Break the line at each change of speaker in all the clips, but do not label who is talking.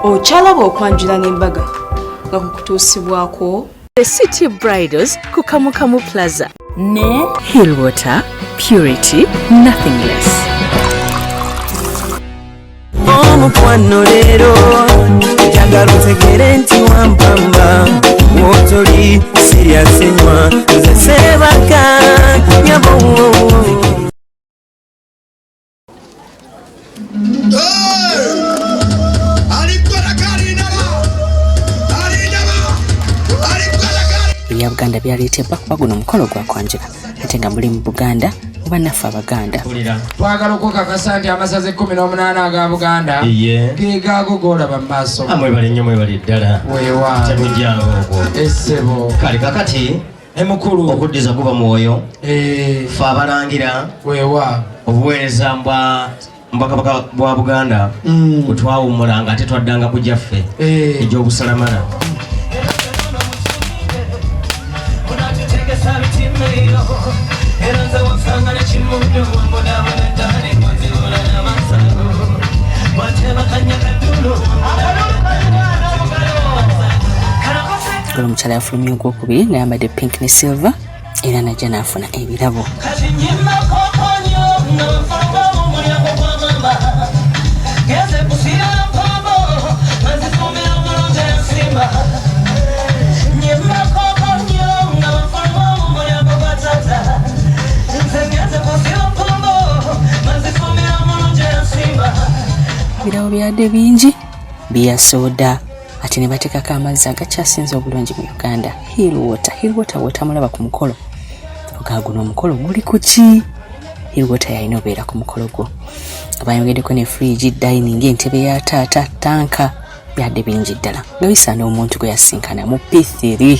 Ochalaba okwanjula n'embaga nga kukutuusibwako
The City Bridals ku Kamukamu Plaza ne Hillwater Purity Nothing Less.
Omukwano leero njagala otegere nti wampamba wotoli serious nnyo nze sebaka nyabo.
Ya Buganda byaleetebwa kuba guno mukolo gwa kwanjula ate nga muli mu Buganda oba naffe Abaganda.
Twagala okukakasa nti amasaza 18 aga Buganda geegaago g'olaba mu maaso.
Mwebale nnyo mwebale ddala.
Weewa.
Temujjango okwo.
Essebo.
Kale kakati emukulu okuddiza kuba mwoyo. Ffe abalangira.
Weewa.
Obuweereza mbwakabaka bwa Buganda bwetwawummulanga ate twaddanga ku gyaffe egy'obusalamala.
Golo mukyala yafulumya ogwokubiri ng'ayambadde pink ne silver era najja n'afuna ebirabo. Ebirabo byadde bingi bya soda ate ne bateekako amazzi agakyasinze obulungi mu Uganda. Hillwater wotamulaba ku mukolo ogaguno omukolo guli ku ki? Hillwater yalina obeera ku mukolo gwo. Abayongeddeko ne fridge, dining, entebe ya taata, tanka byadde bingi ddala nga bisaana omuntu gwe yasinkana mu P3.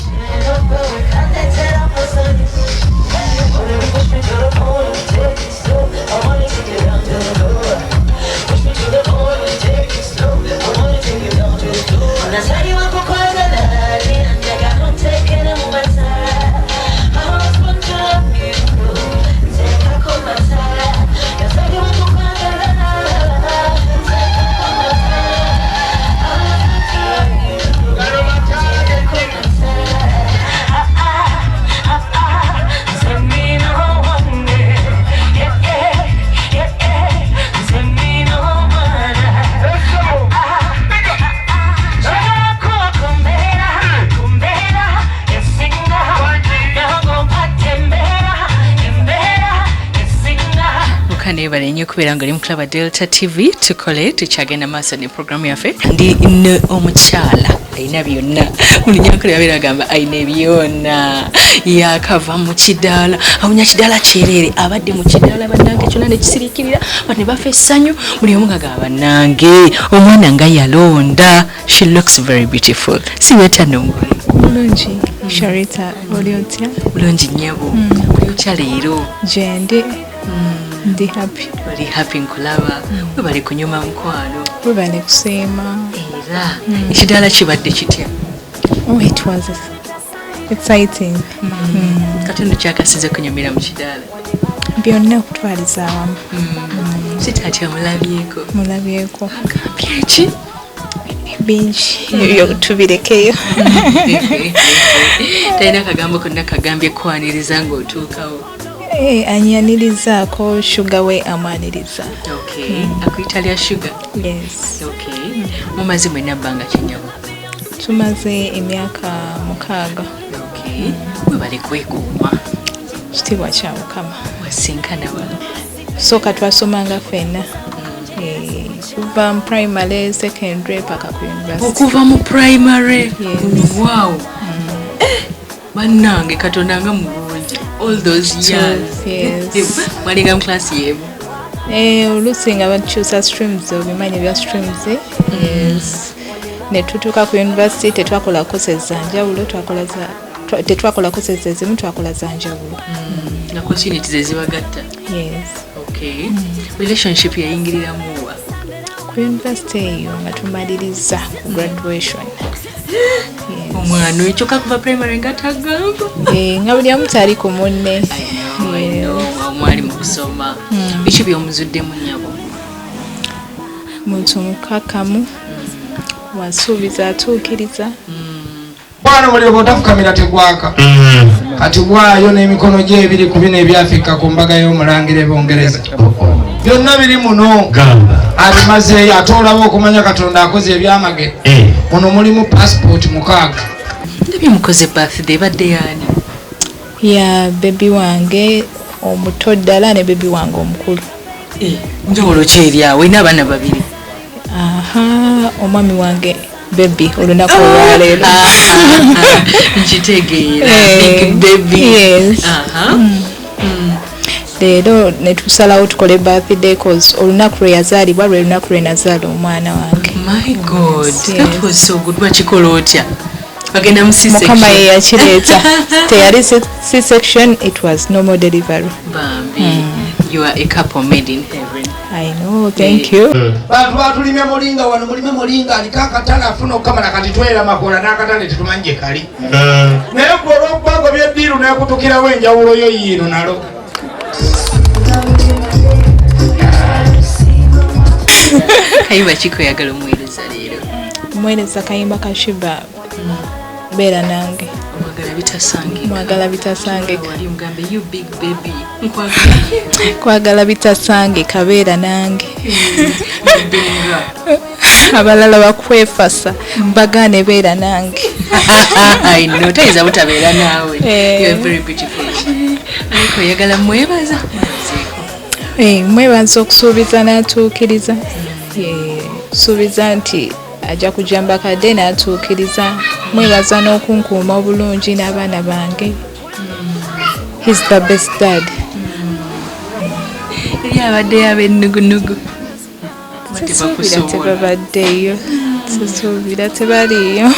Nebale nnyo kubeera nga oli mu Club Delta TV tukole tukyagenda maaso ne programu yaffe. Ndi omukyala alina byonna mulinyankole yabeera agamba alina ebyonna yakava mu kidaala awunya kidaala kyereere abadde mu kidaala bannange kyonna ne kisirikirira bane bafa essanyu buli omu ngagamba bannange omwana nga yalonda. She looks very beautiful. Siwetya nomugulu
bulungi. Sharita oli otya?
Bulungi nnyabo. Oli otya leero?
Jende ndi happy.
Oli happy nkulaba. Webale kunyuma mukwano.
Webale kuseema.
Era ekidaala kibadde kitya?
Oh, it was exciting.
Katonda kyakasize kunyumira mu kidaala.
Byonna okutwaliza awamu.
Sitaatya mulabyeko.
Mulabyeko.
Byeki?
Bingi ebyo tubirekeyo.
Talina kagambo konna kagambye kwaniriza ng'otuukawo.
Anyanirizaako sugar we amwaniriza.
Okay. Akuyita lya sugar?
Yes.
Okay. Mumaze mwenna bbanga kinyabo?
Tumaze emyaka 6.
Okay. Webale kwekuuma.
Kitiibwa kya Mukama.
Wasinkana wano?
Sooka twasomanga ffenna. Kuva mu primary, secondary paka ku university.
Okuva mu primary?
Yes.
Wow. Bannange Katonda nga mulungi. All those years.
Yes.
Walinga mu class yemu?
Oluusi nga bakyusa streams obimanyi bya streams. Yes. Ne tutuuka ku university tetwakola courses za njawulo, tetwakola courses ezimu, twakola za njawulo.
Nga opportunities ezibagatta?
Yes.
Okay. Relationship yayingiriramu wa?
Ku university eyo nga tumaliriza ku graduation.
Omwana ekyoka kuva primary nga tagambo?
Nga buli omu tali ku munne.
Omwali mu kusoma. Biki by'omuzuddemu nnyabo?
Muntu mukakamu, wasuubiza atuukiriza.
Bwana muliro botafukamira tegwaka. Kati bwayo n'emikono gye ebiri ku bino ebyafika ku mbaga y'omulangire Bongereza. Byonna biri muno. Alimaze atolawo okumanya Katonda akoze ebyamage. Muno mulimu passport mukaaga.
Ndabye mukoze birthday badde yani.
Ya baby wange omuto ddala ne baby wange omukulu.
Njawulo ki eri awo n'abaana babiri?
Aha, omwami wange baby olunaku olwaleero.
Nkitegeera big baby.
Yes. Leero ne tusalawo tukole birthday cause olunaku lwe yazaalibwa lwe lunaku lwe nazaala omwana wange.
My God, that was so good. Wakikola otya? Bagenda mu C-section.
Mukama ye yakireeta. Teyali C-section, it was normal delivery.
Bambi, you are a couple made in heaven.
I know, thank you.
Bantu batulimye mulinga wano mulime mulinga aliko akatale afuna okukamala kati twera makola n'akatale tetumanye kali. Naye gwe olw'okubanga byeddiiru n'ekutukirawo enjawulo yo yiino nalo.
Kayimba ki koyagala omuweereza leero?
Omuweereza kayimba kashiba beera nange. Mwagala bitasangika.
Wali mugambe you big baby.
Kwagala bitasange kabeera nange. Abalala bakwefasa bagane beera nange.
I know, tayinza butabeera naawe. You are very beautiful. Ariko oyagala mwebaza?
Mwebaza okusuubiza n'atuukiriza. Suubiza nti ajja kujamba kadde n'atuukiriza. Mwebaza n'okunkuuma obulungi n'abaana bange. He's the best dad.
Eri abadde ab'ennugunugu.
Susuubira tebabaddeyo. Susuubira tebaliyo.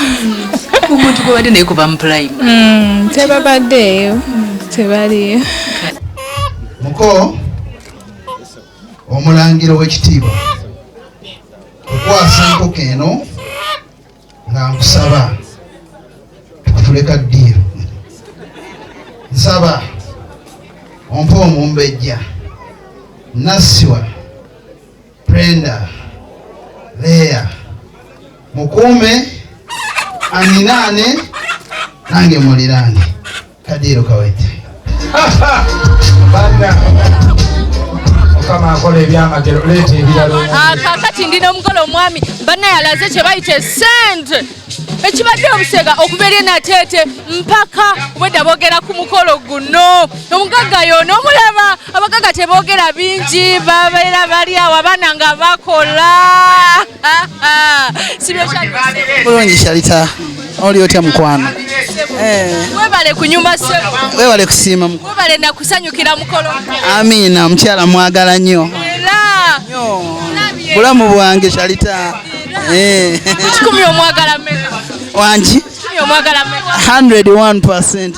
Omuntu gwe badde naye kuva mu prime.
Tebabaddeyo. Tebaliyo.
Muko omulangiro w'ekitiibwa okwasa enkoko eno nga nkusaba tukutuleka ddiiro. Nsaba ompa omumbejja Nassiwa Brenda Leah mukuume aninaane nange muliraane kadiiro kawete.
Kama akola ebyamagero leeta ebiralo.
Kakati ndina omugole omwami banna yalaze kye bayita sente ekibadde obusega okubeera nateete mpaka obwedda boogera ku mukolo guno. Omugagga yono omulaba abagagga teboogera bingi babeera bali awo abaana nga bakola.
Bulungi Sharita, oli otya mukwano?
Webale kunyumba ssebo.
Webale kusiima mukwano.
Webale nakusanyukira mukolo.
Amina, mukyala mwagala nnyo. Bulamu bwange Sharita.
Kikumi omwagala mmeka?
Wangi?
Kikumi omwagala mmeka?
101%.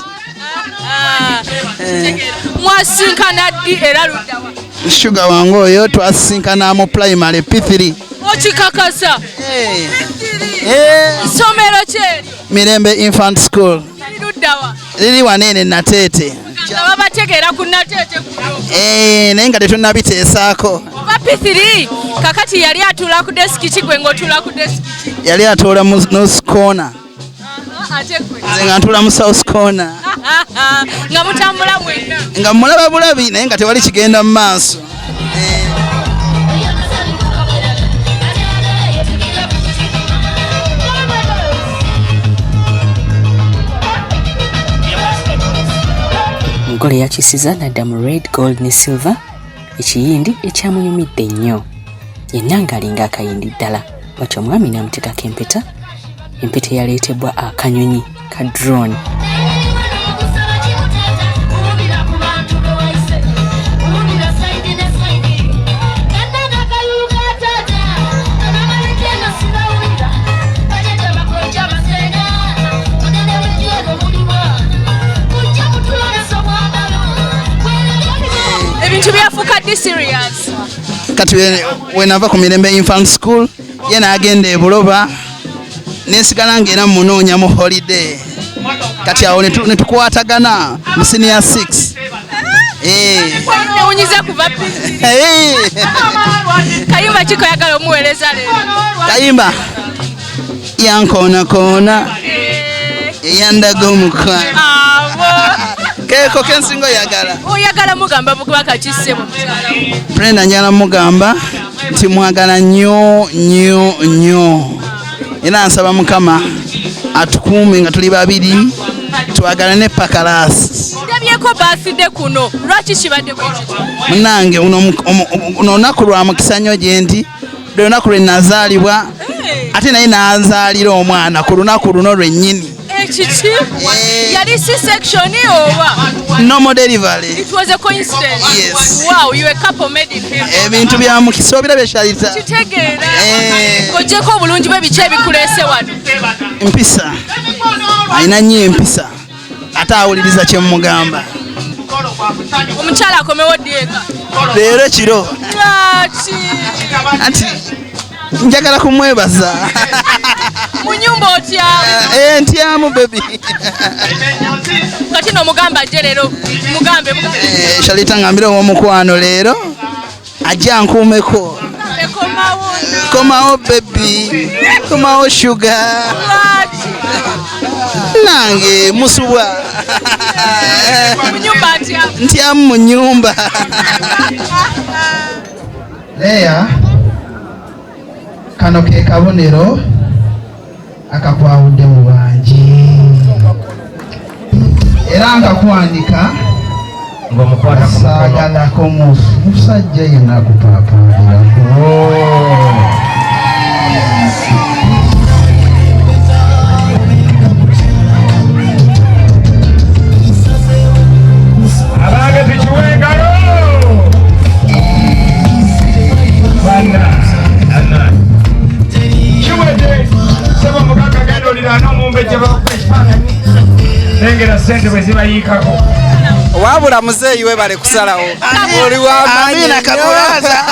Mwasinkana ddi era luddawa?
Sugar wange oyo twasinkana mu primary P3.
Okikakasa? Ssomero kyeri?
Mirembe Infant School.
Luddawa?
Liri wanene Nateete.
Babategeera ku Nateete kuno.
Naye nga tetunnabiteesaako.
Oba P3 kakati yali atuula ku desiki ki gwe ng'otuula ku desiki?
Yali atuula mu North Corner.
Ate gwe?
Nze nga ntuula mu South Corner.
Nga mutambula mwenna?
Nga mulaba bulabi naye nga tewali kigenda mu maaso.
Omugole yakisiza nadda mu red, gold ne silver, ekiyindi ekyamunyumidde ennyo. Yenna ng'alinga akayindi ddala, bw'atyo omwami n'amuteekako empeta, empeta eyaleetebwa akanyonyi ka drone.
Ebintu byafuuka ddi serious?
Kati we nava ku Mirembe Infant School ye n'agenda e Buloba nesigala ng'era munoonya mu holiday. Kati awo ne tukwatagana mu senior 6.
Newunyiza kuva
P3.
Kayimba ki koyagala omuweereza leero?
Kayimba yankoonakona eyandaga omukwano keeko kensinga
oyagala mugamba bukuba kakisebo
Brenda njala mugamba nti mwagala nnyo nnyo nnyo era nsaba mukama atukuume nga tuli babiri twagalane paka laasi
ndabyeko baaside kuno lwaki kibadde bwekityo
munange uno olunaku lwa mukisa nnyo gye nti lwe lunaku lwe nazaalibwa ate naye nazaalira omwana ku lunaku luno lwennyini
ekiki yali C-section oba
normal delivery.
It was a coincidence.
Yes.
Wow, you a couple made in heaven.
Ebintu bya mukisa obirabye Sharita.
Kitegeera. Kojeko obulungi bwe biche bikulese wano.
Empisa. Aina nnyo empisa. Ate awuliriza kye mugamba.
Omukyala akomewo ddieka.
Leero kiro.
Lwaki?
Ati njagala kumwebaza.
Mu nyumba otya?
Ntyamu baby.
Kati no mugamba ajje leero. Mugambe.
Sharita ngambira omukwano leero. Ajja nkuumeko. Komawo baby. Komawo sugar. Nange musubwa.
Mu nyumba atya?
Ntyamu mu nyumba.
Leya kano ke kabonero akakwawudde mu bangi era nkakuwanika ng'omukwasagalako musajja yenna akupaapaalirako.
Abange tukiwengalo kiwedde sebo muganga genda oliraana omumbejja bakuba ekifaananyi nengera sente bwe zibayiikako
wabula muzeeyi we bale kusalawo oli w'amaanyi
kakulaza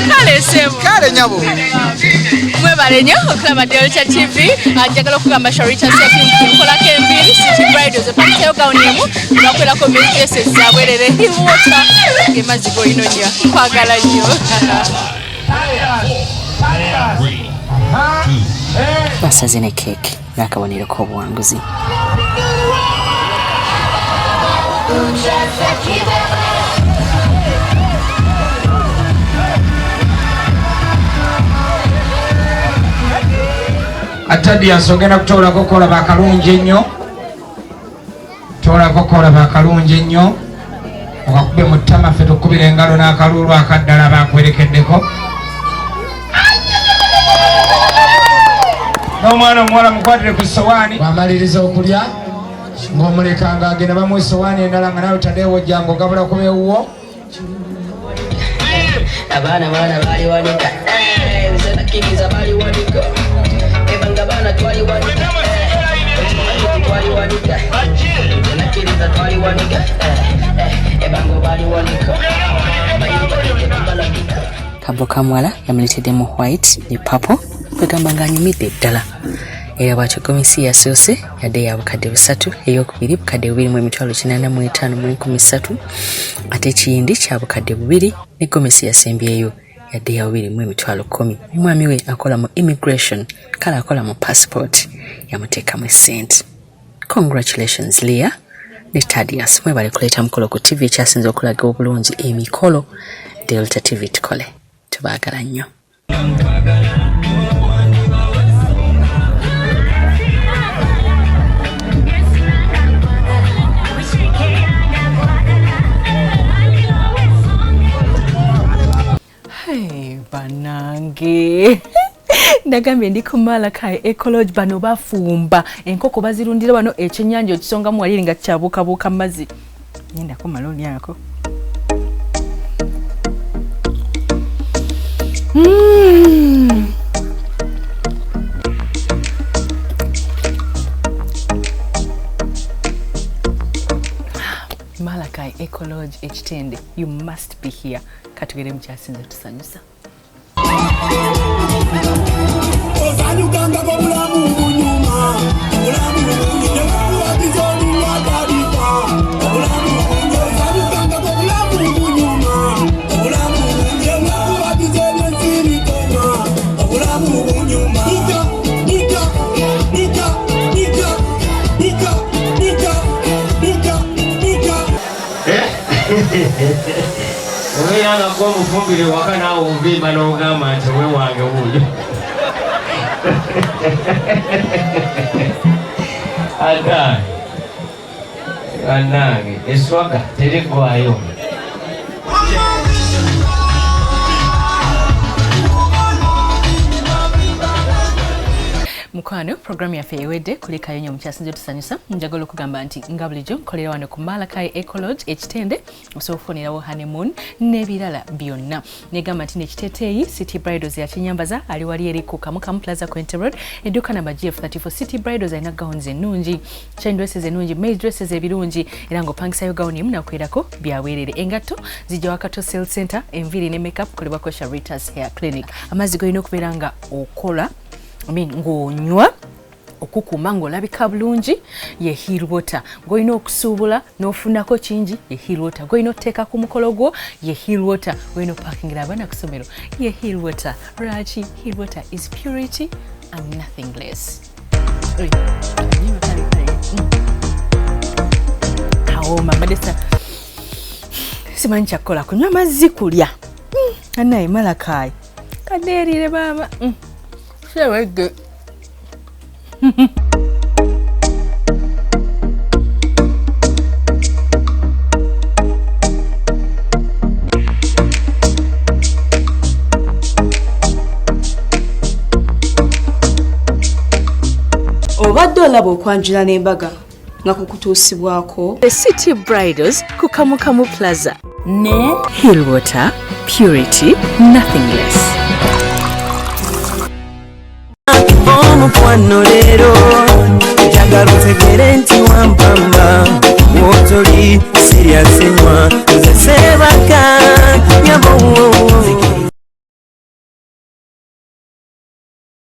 kale sebo
kale nyabo
mwebale nnyo okulaba Delta TV. Njagala okugamba Sharita nkolako embiri City Bridals epakiteyo gawuni emu bakwerako dresses zabwerere hiwota ng'emazzi g'olina onnyo nkwagala nnyo.
basaze ne keeki n'akabonero k'obuwanguzi.
Tadius ogenda kutoolako kolaba akalungi ennyo, toolako kolaba akalungi ennyo okakube mu ttama ffe tukubira engalo n'akaluulu akaddala bakwerekeddeko. N'omwana omuwala mukwatire ku ssowaani bwamaliriza okulya ng'omuleka ng'agenda bamuwa essowaani endala nga nawe taddeewo ojjanga ogabula ku bewuwo.
Abaana baali wanika bisanakiriza baali wanika ebanga baana twali wanika twali wanika bisanakiriza twali wanika ebango baali wanika
Kabo kamwala yamuliteddemu white ne purple kwegamba ng'anyumidde ddala. Era bw'atyo komisiyo yasoose yadde ya bukadde 3, ey'okubiri bukadde 2,853 ate ekiyindi kya bukadde 2 ne komisiyo yasembyeyo yadde ya 2,10,000. Omwami we akola mu immigration kale akola mu passport yamuteekamu essente. Congratulations Leah ne Tadius. Mwebale kuleeta mukolo ku TV ekyasinze okulaga obulungi emikolo. Delta TV tukole tubaagala nnyo. Banange ndagambye ndi kumala kai ecology bano bafumba enkoko bazirundira wano ekyennyanja okisonga mu waliri nga kyabuukabuuka mazzi. Nyenda ko maloni yako. Malakai ecology ekitende, you must be here. Katugere mukyasinze tusanyusa.
Olamu
kwa mufumbire waka nawe uvimba n'ogamba nti we wange wuyo ata anange eswaga terigwayo
Mukwano program ya feyewede kulika yonyo mchasinje tusanyusa njagalo kugamba nti nga bulijjo nkolera wano ku Malakai Ecology ekitende osofunirawo honeymoon nebirala byonna negamba nti nekiteteeyi City Bridals ya Kinyambaza ali wali eri ku Kamukamu Plaza Quinte Road eduka namba GF34 City Bridals alina gowns ennungi chain dresses ennungi maid dresses ebirungi era ng'opangisayo gawuni emu nakwerako byaweerere engatto zijja Wakato Sales Center enviri ne makeup kolebwako Sharita's Hair Clinic amazzi golina okubeera nga okola ng'onywa okukuma ng'olabika bulungi ye Hill Water ng'olina okusuubula n'ofunako kingi ye Hill Water ng'olina otteeka ku mukolo gwo ye Hill Water ng'olina opakingira abaana ku ssomero ye Hill Water lwaki Hill Water is purity and nothing less. Kaoma madesa simanyi kyakukola kunywa mazzi kulya anaye Malakai kadeerire baaba Shewege.
Obadde olaba okwanjula n'embaga nga kukutuusibwako
The City Bridals ku Kamukamu Plaza ne Hill Water purity nothing less.
Omukwano leero njagala otegere nti wampamba